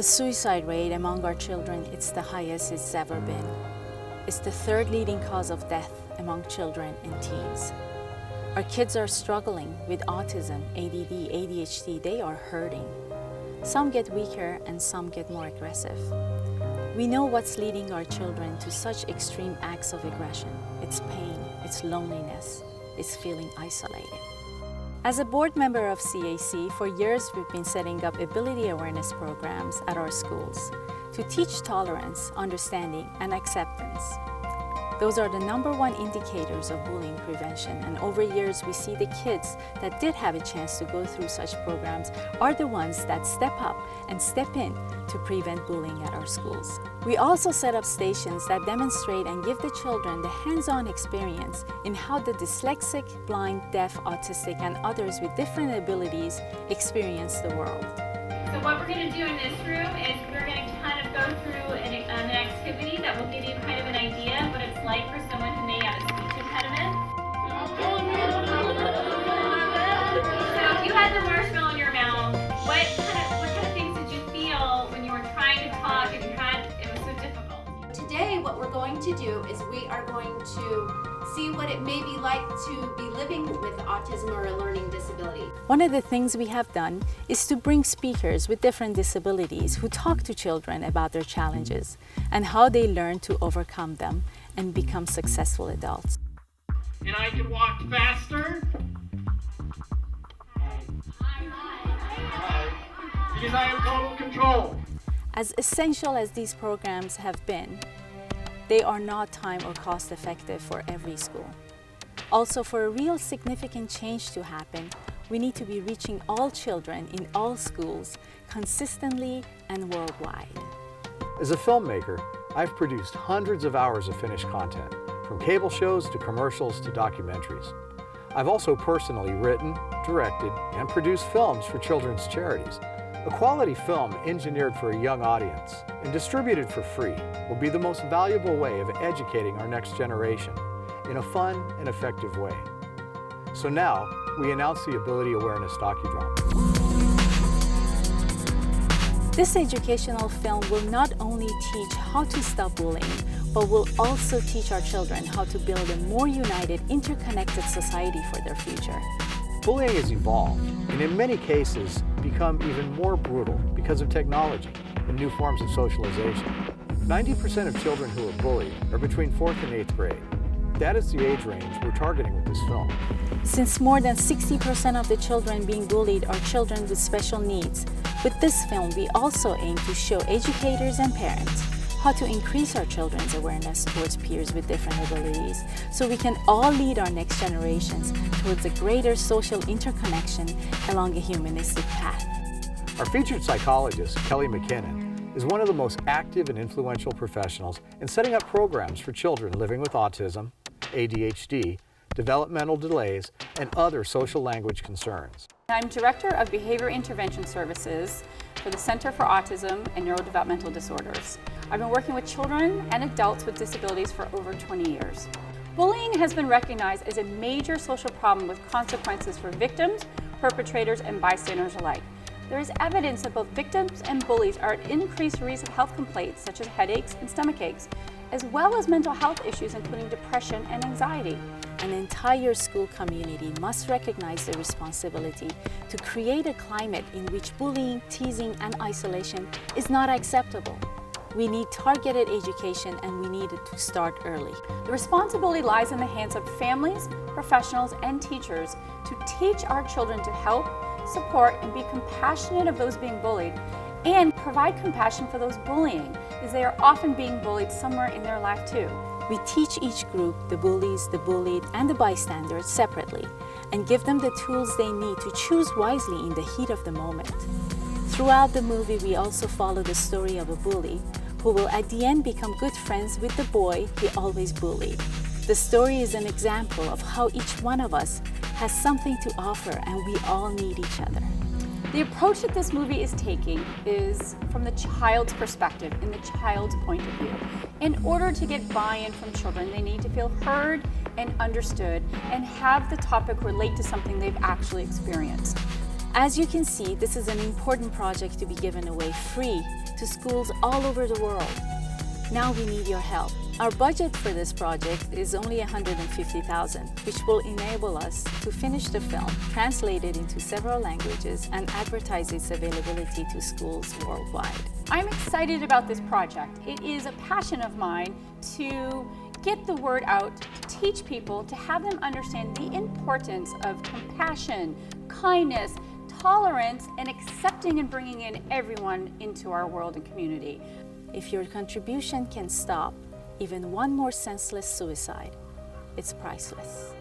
The suicide rate among our children, it's the highest it's ever been. It's the third leading cause of death among children and teens. Our kids are struggling with autism, ADD, ADHD. They are hurting. Some get weaker and some get more aggressive. We know what's leading our children to such extreme acts of aggression. It's pain, it's loneliness, it's feeling isolated. As a board member of C.A.C, for years we've been setting up ability awareness programs at our schools to teach tolerance, understanding, and acceptance. Those are the #1 indicators of bullying prevention, and over years we see the kids that did have a chance to go through such programs are the ones that step up and step in to prevent bullying at our schools. We also set up stations that demonstrate and give the children the hands-on experience in how the dyslexic, blind, deaf, autistic, and others with different abilities experience the world. So what we're going to do in this room is we're going to kind of go through an activity that will give you kind of an idea of what it's like for someone who may have a speech impediment. So if you had the marshmallow in your mouth, what kind of things did you feel when you were trying to talk and it was so difficult? Today what we're going to do is we are going to see what it may be like to be living with autism or a learning disability. One of the things we have done is to bring speakers with different disabilities who talk to children about their challenges and how they learn to overcome them and become successful adults. And I can walk faster. Because I have total control. As essential as these programs have been, they are not time or cost effective for every school. Also, for a real significant change to happen, we need to be reaching all children in all schools consistently and worldwide. As a filmmaker, I've produced hundreds of hours of finished content, from cable shows to commercials to documentaries. I've also personally written, directed, and produced films for children's charities. A quality film engineered for a young audience and distributed for free will be the most valuable way of educating our next generation in a fun and effective way. So now, we announce the Ability Awareness Docudrama. This educational film will not only teach how to stop bullying, but will also teach our children how to build a more united, interconnected society for their future. Bullying has evolved, and in many cases, become even more brutal because of technology and new forms of socialization. 90% of children who are bullied are between 4th and 8th grade. That is the age range we're targeting with this film. Since more than 60% of the children being bullied are children with special needs, with this film we also aim to show educators and parents how to increase our children's awareness towards peers with different abilities so we can all lead our next generations towards a greater social interconnection along a humanistic path. Our featured psychologist, Kelly McKinnon, is one of the most active and influential professionals in setting up programs for children living with autism, ADHD, developmental delays, and other social language concerns. I'm Director of Behavior Intervention Services for the Center for Autism and Neurodevelopmental Disorders. I've been working with children and adults with disabilities for over 20 years. Bullying has been recognized as a major social problem with consequences for victims, perpetrators, and bystanders alike. There is evidence that both victims and bullies are at increased risk of health complaints such as headaches and stomach aches, as well as mental health issues including depression and anxiety. An entire school community must recognize the responsibility to create a climate in which bullying, teasing, and isolation is not acceptable. We need targeted education, and we need it to start early. The responsibility lies in the hands of families, professionals, and teachers to teach our children to help, support, and be compassionate of those being bullied, and provide compassion for those bullying, as they are often being bullied somewhere in their life too. We teach each group, the bullies, the bullied, and the bystanders separately, and give them the tools they need to choose wisely in the heat of the moment. Throughout the movie, we also follow the story of a bully who will at the end become good friends with the boy he always bullied. The story is an example of how each one of us has something to offer, and we all need each other. The approach that this movie is taking is from the child's perspective, in the child's point of view. In order to get buy-in from children, they need to feel heard and understood and have the topic relate to something they've actually experienced. As you can see, this is an important project to be given away free to schools all over the world. Now we need your help. Our budget for this project is only $150,000, which will enable us to finish the film, translate it into several languages, and advertise its availability to schools worldwide. I'm excited about this project. It is a passion of mine to get the word out, to teach people, to have them understand the importance of compassion, kindness, tolerance, and accepting and bringing in everyone into our world and community. If your contribution can stop even one more senseless suicide, it's priceless.